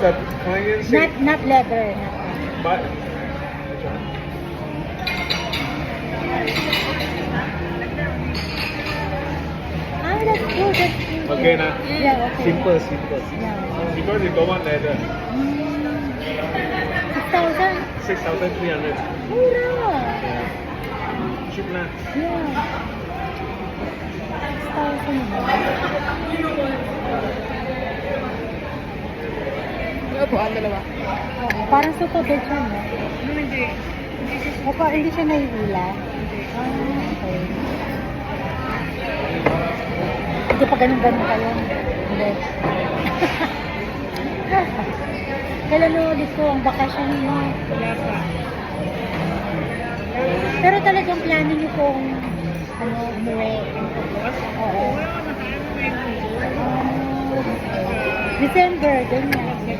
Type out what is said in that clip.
that? Can you say? Not leather. Not But ah, that's good. That's good. okay na. Yeah, okay. Simple. Yeah. Because you don't want leather. 6,000. 6,300. Mura. Yeah. Cheap na. Yeah. 6,000 ba? Ano po, ang dalawa? Oo, parang super bed siya, no? Hindi. Hindi siya nahihila. Ah, okay. Hindi pa ganun-ganun kayo. Hindi. Kailan mo ulit ko ang bakasyon mo? Wala pa. Pero talagang planning niyo kung umuwi. Oo. Wala na tayo ngayon. December, ganyan.